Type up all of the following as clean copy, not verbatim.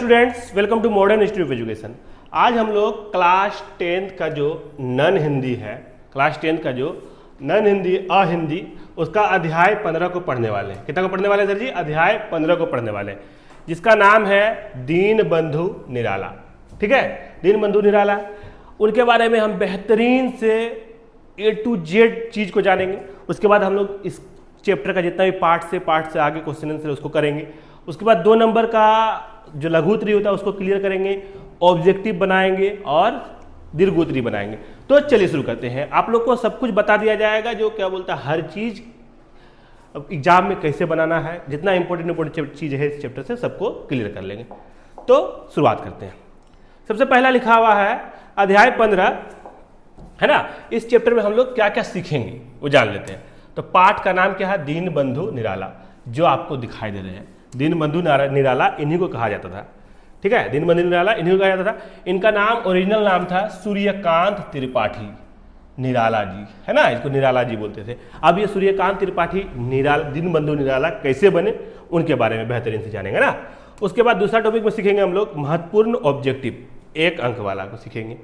Students, welcome to Modern Institute of Education. आज हम लोग क्लास 10th का जो नन हिंदी है, क्लास 10th का जो नन हिंदी अहिंदी, उसका अध्याय 15 को पढ़ने वाले हैं। कितना को पढ़ने वाले हैं सर जी? अध्याय 15 को पढ़ने वाले हैं, जिसका नाम है दीन बंधु निराला। ठीक है, दीन बंधु निराला, उनके बारे में हम बेहतरीन से A to Z चीज़ को जानेंगे। उसके बाद हम लोग इस चैप्टर का जितना भी पार्ट से आगे क्वेश्चन आंसर उसको करेंगे। उसके बाद 2 नंबर का जो लघु उत्तरी होता है उसको क्लियर करेंगे, ऑब्जेक्टिव बनाएंगे और दीर्घ उत्तरी बनाएंगे। तो चलिए शुरू करते हैं। आप लोग को सब कुछ बता दिया जाएगा, जो क्या बोलता है हर चीज़ एग्जाम में कैसे बनाना है, जितना इंपॉर्टेंट चीज़ है इस चैप्टर से सबको क्लियर कर लेंगे। तो शुरुआत करते हैं। सबसे पहला लिखा हुआ है अध्याय 15, है ना। इस चैप्टर में हम लोग क्या क्या सीखेंगे वो जान लेते हैं। तो पाठ का नाम क्या है? दीन बंधु निराला, जो आपको दिखाई दे रहे हैं। दीन बंधु निराला इन्हीं को कहा जाता था। ठीक है, दीन बंधु निराला इन्हीं को कहा जाता था। इनका नाम ओरिजिनल नाम था सूर्यकांत त्रिपाठी निराला जी, है ना। इसको निराला जी बोलते थे। अब ये सूर्यकांत त्रिपाठी दीन बंधु निराला कैसे बने, उनके बारे में बेहतरीन से जानेंगे ना। उसके बाद दूसरा टॉपिक में सीखेंगे हम लोग महत्वपूर्ण ऑब्जेक्टिव, 1 अंक वाला को सीखेंगे।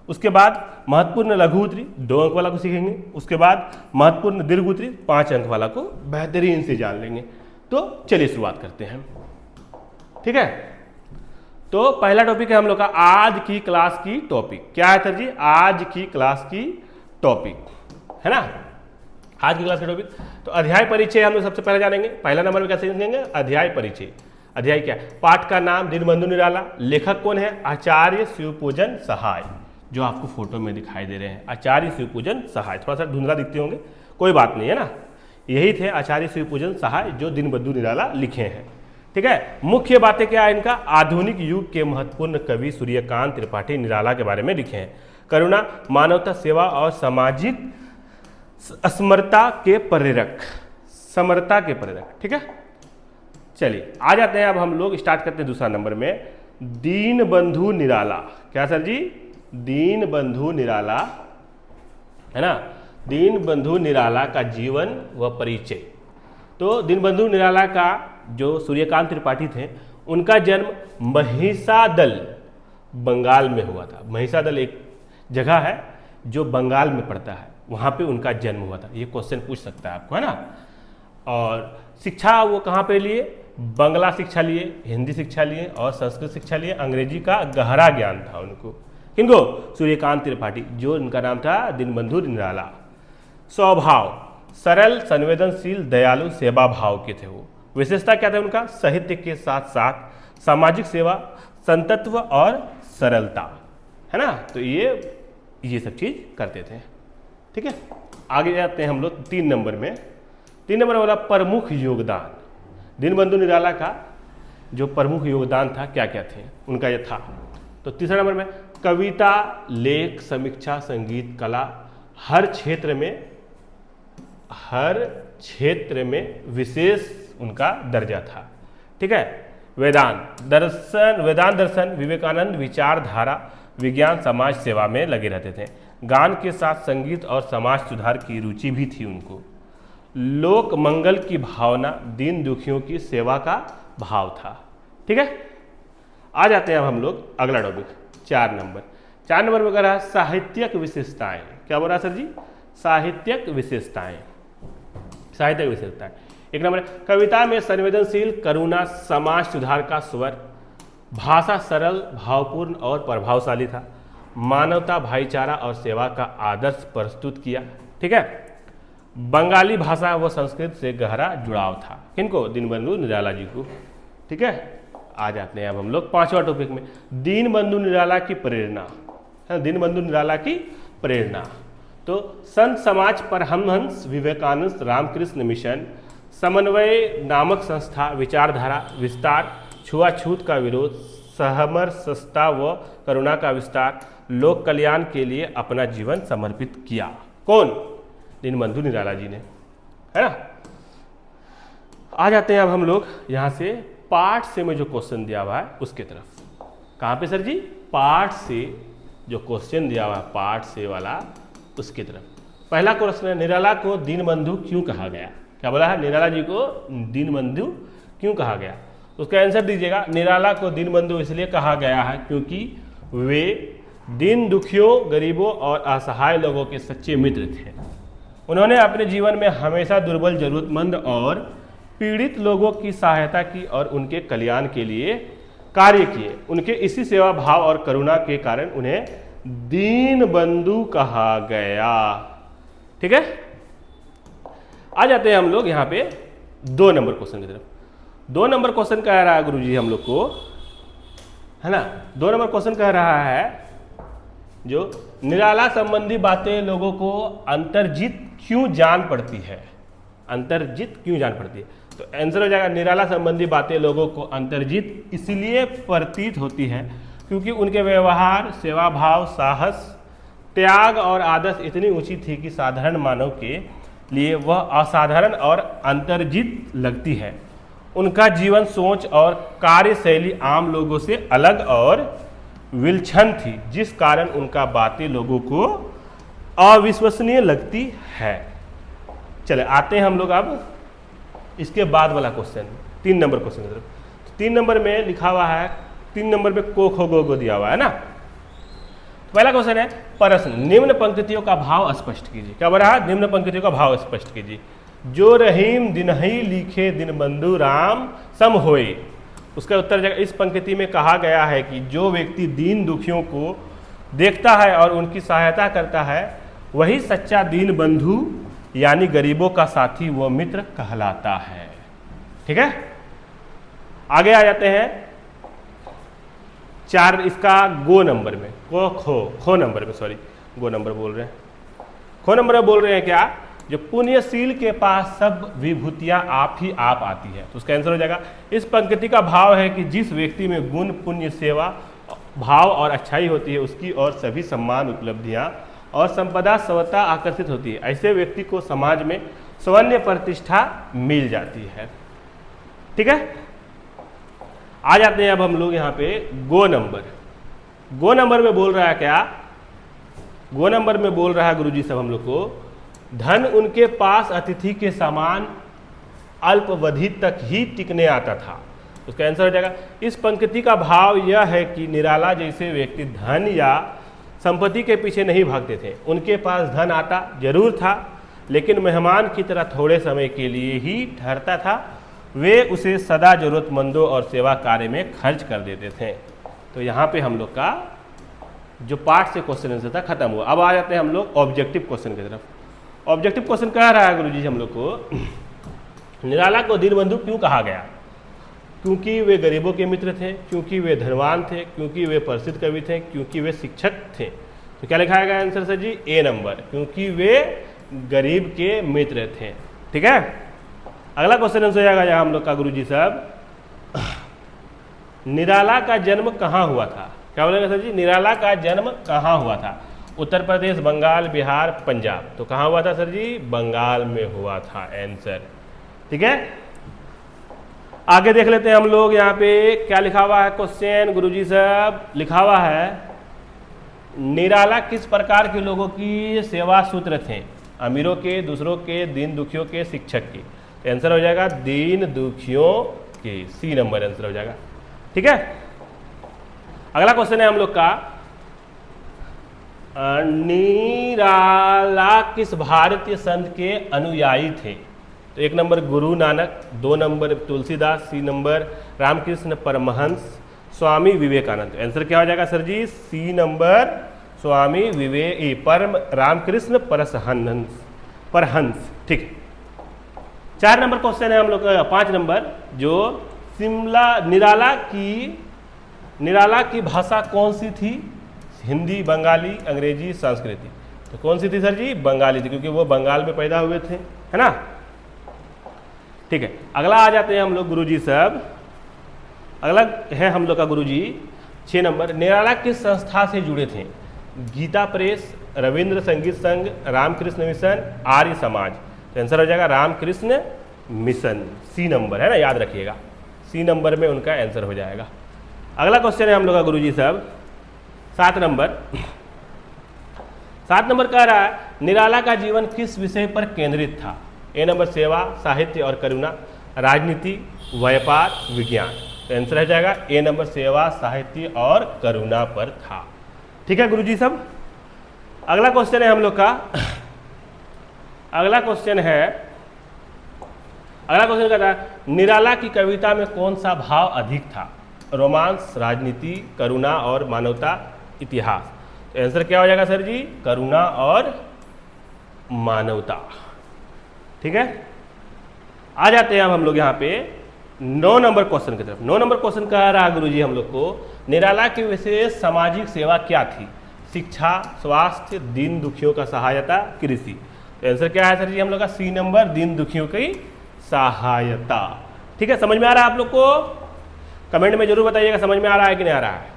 उसके बाद महत्वपूर्ण लघु उत्तरी 2 अंक वाला को सीखेंगे। उसके बाद महत्वपूर्ण दीर्घ उत्तरी 5 अंक वाला को बेहतरीन से जान लेंगे। तो चलिए शुरुआत करते हैं। ठीक है, तो पहला टॉपिक है हम लोग का आज की क्लास की टॉपिक। क्या है सर जी? आज की क्लास की टॉपिक, है ना। आज की क्लास की टॉपिक तो अध्याय परिचय हम लोग सबसे पहले जानेंगे। पहला नंबर में कैसे जानेंगे? अध्याय परिचय। अध्याय क्या है? पाठ का नाम दीन बंधु निराला। लेखक कौन है? आचार्य शिवपूजन सहाय, जो आपको फोटो में दिखाई दे रहे हैं, आचार्य शिवपूजन सहाय। थोड़ा सा धुंधला दिखते होंगे, कोई बात नहीं, है ना। यही थे आचार्य शिवपूजन सहाय, जो दीन बंधु निराला लिखे हैं। ठीक है, मुख्य बातें क्या है इनका? आधुनिक युग के महत्वपूर्ण कवि सूर्यकांत त्रिपाठी निराला के बारे में लिखे हैं। करुणा, मानवता, सेवा और सामाजिक समरता के प्रेरक, समरता के प्रेरक। ठीक है, चलिए आ जाते हैं। अब हम लोग स्टार्ट करते हैं दूसरा नंबर में, दीन बंधु निराला। क्या सर जी? दीन बंधु निराला, है ना। दीन बंधु निराला का जीवन व परिचय। तो दीन बंधु निराला का जो सूर्यकांत त्रिपाठी थे, उनका जन्म महिषादल बंगाल में हुआ था। महिषादल एक जगह है जो बंगाल में पड़ता है, वहाँ पे उनका जन्म हुआ था। ये क्वेश्चन पूछ सकता है आपको, है ना। और शिक्षा वो कहाँ पे लिए? बांग्ला शिक्षा लिए, हिंदी शिक्षा लिए और संस्कृत शिक्षा लिए। अंग्रेजी का गहरा ज्ञान था उनको। किनको? सूर्यकांत त्रिपाठी, जो उनका नाम था दीन बंधु निराला। स्वभाव सरल, संवेदनशील, दयालु, सेवा भाव के थे वो। विशेषता क्या था उनका? साहित्य के साथ साथ सामाजिक सेवा, संतत्व और सरलता, है ना। तो ये सब चीज करते थे। ठीक है, आगे जाते हैं हम लोग 3 नंबर में। 3 नंबर वाला प्रमुख योगदान, दीन बंधु निराला का जो प्रमुख योगदान था, क्या क्या थे उनका ये था। तो तीसरा नंबर में कविता, लेख, समीक्षा, संगीत, कला, हर क्षेत्र में विशेष उनका दर्जा था। ठीक है, वेदांत दर्शन, विवेकानंद विचारधारा, विज्ञान, समाज सेवा में लगे रहते थे। गान के साथ संगीत और समाज सुधार की रुचि भी थी उनको। लोक मंगल की भावना, दीन दुखियों की सेवा का भाव था। ठीक है, आ जाते हैं अब हम लोग अगला टॉपिक 4 नंबर। 4 नंबर में कह रहा है साहित्यिक विशेषताएं। क्या बोल रहा है सर जी? साहित्यिक विशेषताएं, साहित्यिक विशेषताएं। 1 नंबर, कविता में संवेदनशील, करुणा, समाज सुधार का स्वर, भाषा सरल, भावपूर्ण और प्रभावशाली था। मानवता, भाईचारा और सेवा का आदर्श प्रस्तुत किया। ठीक है, बंगाली भाषा व संस्कृत से गहरा जुड़ाव था। किनको? दीन बंधु निराला जी को। ठीक है, आ जाते हैं अब हम लोग 5वां टॉपिक में, दीन बंधु निराला की प्रेरणा। दीन बंधु निराला की प्रेरणा तो संत समाज परमहंस विवेकानंद रामकृष्ण मिशन, समन्वय नामक संस्था, विचारधारा विस्तार, छुआछूत का विरोध, समरसता व करुणा का विस्तार, लोक कल्याण के लिए अपना जीवन समर्पित किया। कौन? दीन बंधु निराला जी ने, है ना। आ जाते हैं अब हम लोग यहाँ से पार्ट से में जो क्वेश्चन दिया हुआ है उसके तरफ। कहाँ पे सर जी? पार्ट से जो क्वेश्चन दिया हुआ है, पार्ट से वाला, उसकी तरफ। पहला क्वेश्चन है, निराला को दीन बंधु क्यों कहा गया? क्या बोला है? निराला जी को दीन बंधु क्यों कहा गया? उसका आंसर दीजिएगा। निराला को दीनबंधु इसलिए कहा गया है क्योंकि वे दीन दुखियों, गरीबों और असहाय लोगों के सच्चे मित्र थे। उन्होंने अपने जीवन में हमेशा दुर्बल, जरूरतमंद और पीड़ित लोगों की सहायता की और उनके कल्याण के लिए कार्य किए। उनके इसी सेवा भाव और करुणा के कारण उन्हें दीनबंधु कहा गया। ठीक है, आ जाते हैं हम लोग यहाँ पे 2 नंबर क्वेश्चन की तरफ। 2 नंबर क्वेश्चन कह रहा है गुरुजी हम लोग को, है ना। 2 नंबर क्वेश्चन कह रहा है जो निराला संबंधी बातें लोगों को अंतर्जित क्यों जान पड़ती है। अंतर्जित क्यों जान पड़ती है, तो आंसर हो जाएगा निराला संबंधी बातें लोगों को अंतर्जित इसलिए प्रतीत होती है क्योंकि उनके व्यवहार, सेवा भाव, साहस, त्याग और आदर्श इतनी ऊंची थी कि साधारण मानव के लिए वह असाधारण और अंतर्जित लगती है। उनका जीवन, सोच और कार्यशैली आम लोगों से अलग और विलक्षण थी, जिस कारण उनका बातें लोगों को अविश्वसनीय लगती है। चले आते हैं हम लोग अब इसके बाद वाला क्वेश्चन, 3 नंबर क्वेश्चन की तरफ। 3 नंबर में लिखा हुआ है, 3 नंबर में को खो गो दिया हुआ है ना। पहला क्वेश्चन है प्रश्न, निम्न पंक्तियों का भाव स्पष्ट कीजिए। क्या बोल रहा है, निम्न पंक्तियों का भाव स्पष्ट कीजिए। जो रहीम दिनहि लिखे दीनबंधु राम सम होए। उसका उत्तर जगह इस पंक्ति में कहा गया है कि जो व्यक्ति दीन दुखियों को देखता है और उनकी सहायता करता है वही सच्चा दीन बंधु यानी गरीबों का साथी व मित्र कहलाता है। ठीक है, आगे आ जाते हैं 4 इसका गो नंबर में, खो नंबर में, सॉरी गो नंबर बोल रहे हैं, खो नंबर में बोल रहे हैं क्या, जो पुण्यशील के पास सब विभूतियां आप ही आप आती है। तो उसका आंसर हो जाएगा इस पंक्ति का भाव है कि जिस व्यक्ति में गुण, पुण्य, सेवा भाव और अच्छाई होती है उसकी और सभी सम्मान, उपलब्धियां और संपदा स्वतः आकर्षित होती है। ऐसे व्यक्ति को समाज में स्वर्ण प्रतिष्ठा मिल जाती है। ठीक है, आ जाते हैं अब हम लोग यहाँ पे गो नंबर। गो नंबर में बोल रहा है क्या, गो नंबर में बोल रहा है गुरुजी सब हम लोग को, धन उनके पास अतिथि के समान अल्पावधि तक ही टिकने आता था। उसका आंसर हो जाएगा इस पंक्ति का भाव यह है कि निराला जैसे व्यक्ति धन या संपत्ति के पीछे नहीं भागते थे। उनके पास धन आता जरूर था लेकिन मेहमान की तरह थोड़े समय के लिए ही ठहरता था। वे उसे सदा जरूरतमंदों और सेवा कार्य में खर्च कर देते थे। तो यहाँ पे हम लोग का जो पार्ट से क्वेश्चन आंसर था खत्म हुआ। अब आ जाते हैं हम लोग ऑब्जेक्टिव क्वेश्चन की तरफ। ऑब्जेक्टिव क्वेश्चन कह रहा है गुरुजी हम लोग को, निराला को दीनबंधु क्यों कहा गया? क्योंकि वे गरीबों के मित्र थे, क्योंकि वे धनवान थे, क्योंकि वे प्रसिद्ध कवि थे, क्योंकि वे शिक्षक थे। तो क्या लिखा गया आंसर सर जी? ए नंबर, क्योंकि वे गरीब के मित्र थे। ठीक है, अगला क्वेश्चन आंसर हो जाएगा यहाँ हम लोग का गुरुजी साहब, निराला का जन्म कहाँ हुआ था? क्या बोलेंगे सर जी? निराला का जन्म कहाँ हुआ था? उत्तर प्रदेश, बंगाल, बिहार, पंजाब। तो कहाँ हुआ था सर जी? बंगाल में हुआ था आंसर। ठीक है, आगे देख लेते हैं हम लोग। यहाँ पे क्या लिखा हुआ है क्वेश्चन गुरुजी साहब? लिखा हुआ है निराला किस प्रकार के लोगों की सेवा सूत्र थे? अमीरों के, दूसरों के, दीन दुखियों के, शिक्षक के। तो आंसर हो जाएगा दीन दुखियों के, सी नंबर आंसर हो जाएगा। ठीक है, अगला क्वेश्चन है हम लोग का, निराला किस भारतीय संत के अनुयायी थे? तो 1 number Guru Nanak, 2 number Tulsidas, 3 number Ramakrishna Paramhans, Swami Vivekananda. Answer क्या हो जाएगा सर जी? सी नंबर स्वामी परम रामकृष्ण परहंस। ठीक है, 4 नंबर क्वेश्चन है हम लोग का, 5 नंबर, जो निराला की भाषा कौन सी थी? हिंदी, बंगाली, अंग्रेजी, संस्कृति। तो कौन सी थी सर जी? बंगाली थी, क्योंकि वो बंगाल में पैदा हुए थे, है ना। ठीक है, अगला आ जाते हैं हम लोग गुरुजी साहब। अगला है हम लोग का गुरुजी 6 नंबर, निराला किस संस्था से जुड़े थे? गीता प्रेस, रविंद्र संगीत संघ, रामकृष्ण मिशन, आर्य समाज। तो आंसर हो जाएगा रामकृष्ण मिशन, सी नंबर, है ना, याद रखिएगा, सी नंबर में उनका आंसर हो जाएगा। अगला क्वेश्चन है हम लोग का गुरुजी साहब 7 नंबर। 7 नंबर कह रहा है निराला का जीवन किस विषय पर केंद्रित था? ए नंबर सेवा, साहित्य और करुणा, राजनीति, व्यापार, विज्ञान। तो आंसर हो जाएगा ए नंबर, सेवा, साहित्य और करुणा पर था। ठीक है गुरुजी सब। अगला क्वेश्चन है हम लोग का, अगला क्वेश्चन कहता है निराला की कविता में कौन सा भाव अधिक था? रोमांस, राजनीति, करुणा और मानवता, इतिहास। तो आंसर क्या हो जाएगा सर जी? करुणा और मानवता। ठीक है, आ जाते हैं अब हम लोग यहाँ पे 9 नंबर क्वेश्चन की तरफ। 9 नंबर क्वेश्चन कह रहा है गुरुजी हम लोग को, निराला की विशेष सामाजिक सेवा क्या थी? शिक्षा, स्वास्थ्य, दीन दुखियों का सहायता, कृषि। तो आंसर क्या है सर जी हम लोग का? सी नंबर, दीन दुखियों की सहायता। ठीक है, समझ में आ रहा है आप लोग को? कमेंट में जरूर बताइएगा समझ में आ रहा है कि नहीं आ रहा है।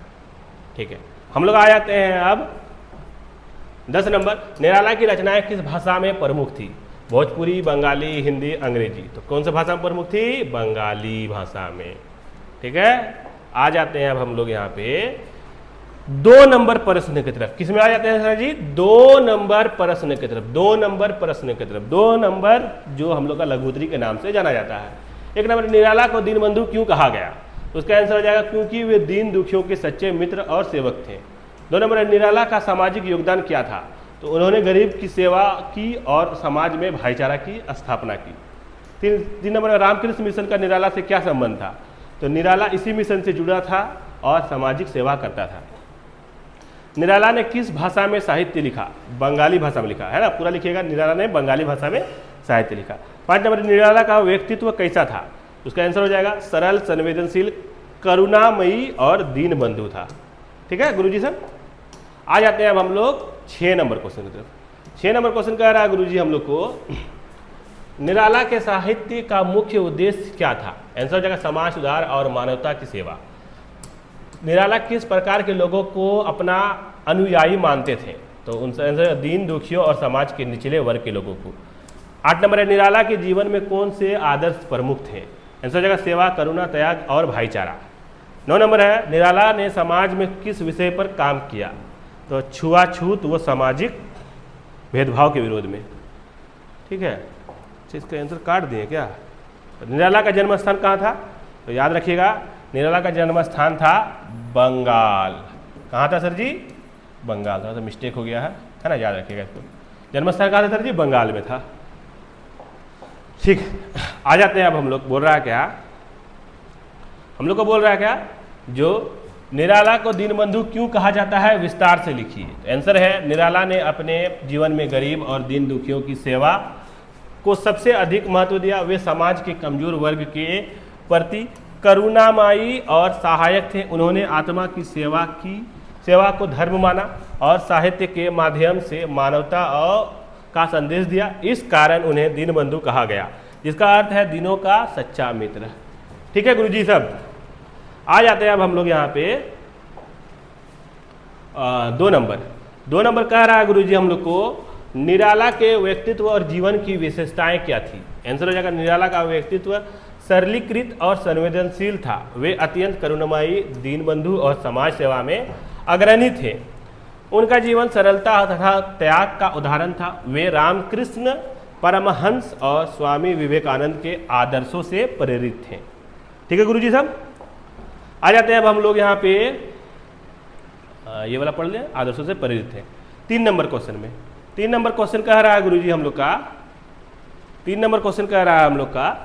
ठीक है, हम लोग आ जाते हैं अब 10 नंबर, निराला की रचनाएं किस भाषा में प्रमुख थी? भोजपुरी, बंगाली, हिंदी, अंग्रेजी। तो कौन सा भाषा में प्रमुख थी? बंगाली भाषा में। ठीक है, आ जाते हैं अब हम लोग यहाँ पे 2 नंबर प्रश्न की तरफ। किस में आ जाते हैं सर जी? 2 नंबर प्रश्न की तरफ। 2 नंबर प्रश्न की तरफ। 2 नंबर जो हम लोग का लघुत्तरी के नाम से जाना जाता है। 1 नंबर, निराला को दीनबंधु क्यों कहा गया? तो उसका आंसर हो जाएगा क्योंकि वे दीन दुखियों के सच्चे मित्र और सेवक थे। 2 नंबर, निराला का सामाजिक योगदान क्या था? तो उन्होंने गरीब की सेवा की और समाज में भाईचारा की स्थापना की। 3 नंबर, रामकृष्ण मिशन का निराला से क्या संबंध था? तो निराला इसी मिशन से जुड़ा था और सामाजिक सेवा करता था। निराला ने किस भाषा में साहित्य लिखा? बंगाली भाषा में लिखा है ना, पूरा लिखिएगा। निराला ने बंगाली भाषा में साहित्य लिखा। 5 नंबर, निराला का व्यक्तित्व कैसा था? उसका आंसर हो जाएगा सरल, संवेदनशील, करुणामयी और दीन बंधु था। ठीक है गुरुजी सर। आ जाते हैं अब हम लोग 6 नंबर क्वेश्चन की तरफ। 6 नंबर क्वेश्चन कह रहा है गुरुजी हम लोग को, निराला के साहित्य का मुख्य उद्देश्य क्या था? आंसर हो जाएगा समाज सुधार और मानवता की सेवा। निराला किस प्रकार के लोगों को अपना अनुयायी मानते थे? तो उनसे आंसर दीन दुखियों और समाज के निचले वर्ग के लोगों को। 8 नंबर है, निराला के जीवन में कौन से आदर्श प्रमुख थे? आंसर हो जाएगा सेवा, करुणा, त्याग और भाईचारा। 9 नंबर है, निराला ने समाज में किस विषय पर काम किया? तो छुआछूत व सामाजिक भेदभाव के विरोध में। ठीक है, इसका आंसर काट दिए क्या? तो निराला का जन्म स्थान कहाँ था? तो याद रखिएगा, निराला का जन्म स्थान था बंगाल। कहाँ था सर जी? बंगाल था। तो मिस्टेक हो गया है ना, याद रखिएगा इसको। जन्म स्थान कहाँ था सर जी? बंगाल में था। ठीक, आ जाते हैं अब हम लोग। बोल रहा है क्या हम लोग को? बोल रहा है क्या जो निराला को दीनबंधु क्यों कहा जाता है? विस्तार से लिखिए। तो आंसर है, निराला ने अपने जीवन में गरीब और दीन दुखियों की सेवा को सबसे अधिक महत्व दिया। वे समाज के कमजोर वर्ग के प्रति करुणामयी और सहायक थे। उन्होंने आत्मा की सेवा को धर्म माना और साहित्य के माध्यम से मानवता का संदेश दिया। इस कारण उन्हें दीनबंधु कहा गया, जिसका अर्थ है दीनों का सच्चा मित्र। ठीक है गुरुजी सब। आ जाते हैं अब हम लोग यहाँ पे 2 नंबर कह रहा है गुरुजी हम लोग को, निराला के व्यक्तित्व और जीवन की विशेषताएं क्या थी? आंसर हो जाएगा, निराला का व्यक्तित्व सरलीकृत और संवेदनशील था। वे अत्यंत करुणामयी, दीनबंधु और समाज सेवा में अग्रणी थे। उनका जीवन सरलता तथा त्याग का उदाहरण था। वे रामकृष्ण परमहंस और स्वामी विवेकानंद के आदर्शों से प्रेरित थे। ठीक है गुरुजी साहब। आ जाते हैं अब हम लोग यहाँ पे ये वाला पढ़ लें, आदर्शों से प्रेरित थे। 3 नंबर क्वेश्चन में 3 नंबर क्वेश्चन कह रहा है गुरुजी हम लोग का, 3 नंबर क्वेश्चन कह रहा है हम लोग का,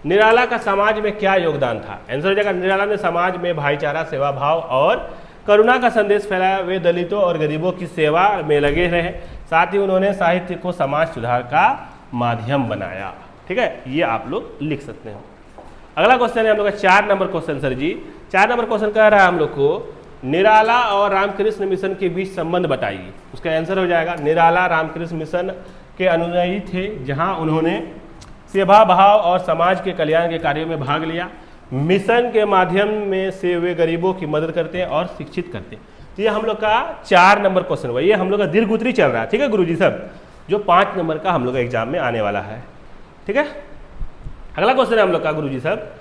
निराला का समाज में क्या योगदान था? आंसर हो जाएगा, निराला ने समाज में भाईचारा, सेवा भाव और करुणा का संदेश फैलाया। वे दलितों और गरीबों की सेवा में लगे रहे। साथ ही उन्होंने साहित्य को समाज सुधार का माध्यम बनाया। ठीक है, ये आप लोग लिख सकते हैं। अगला क्वेश्चन है हम लोग का 4 नंबर क्वेश्चन सर जी। 4 नंबर क्वेश्चन कह रहा है हम लोग को, निराला और रामकृष्ण मिशन के बीच संबंध बताइए। उसका आंसर हो जाएगा, निराला रामकृष्ण मिशन के अनुयायी थे, जहां उन्होंने सेवा भाव और समाज के कल्याण के कार्यों में भाग लिया। मिशन के माध्यम में से वे गरीबों की मदद करते हैं और शिक्षित करते हैं। तो ये हम लोग का 4 नंबर क्वेश्चन हुआ। ये हम लोग का दीर्घ चल रहा है। ठीक है गुरुजी साहब, जो 5 नंबर का हम लोग का एग्जाम में आने वाला है। ठीक है, अगला क्वेश्चन है हम लोग का गुरुजी साहब,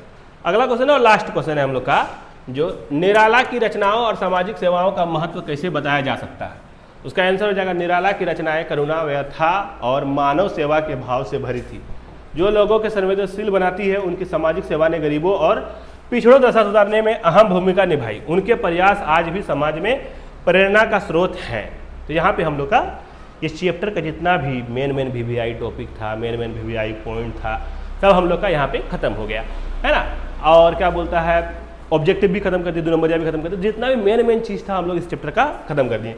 अगला क्वेश्चन और लास्ट क्वेश्चन है हम लोग का, जो निराला की रचनाओं और सामाजिक सेवाओं का महत्व कैसे बताया जा सकता है? उसका आंसर हो जाएगा, निराला की रचनाएं करुणा, व्यथा और मानव सेवा के भाव से भरी थी, जो लोगों के संवेदनशील बनाती है। उनकी सामाजिक सेवा ने गरीबों और पिछड़ों दशा सुधारने में अहम भूमिका निभाई, उनके प्रयास आज भी समाज में प्रेरणा का स्रोत हैं। तो यहाँ पे हम लोग का इस चैप्टर का जितना भी मेन वीवीआई टॉपिक था, मेन वीवीआई पॉइंट था, सब हम लोग का यहाँ पे खत्म हो गया है ना। और क्या बोलता है, ऑब्जेक्टिव भी खत्म कर दिए, 2 नंबरिया भी खत्म कर दिए, जितना भी मेन चीज़ था हम लोग इस चैप्टर का खत्म कर दिए।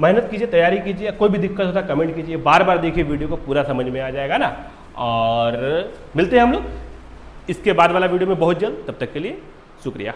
मेहनत कीजिए, तैयारी कीजिए, कोई भी दिक्कत होता है कमेंट कीजिए, बार बार देखिए वीडियो को, पूरा समझ में आ जाएगा ना। और मिलते हैं हम लोग इसके बाद वाला वीडियो में बहुत जल्द, तब तक के लिए शुक्रिया।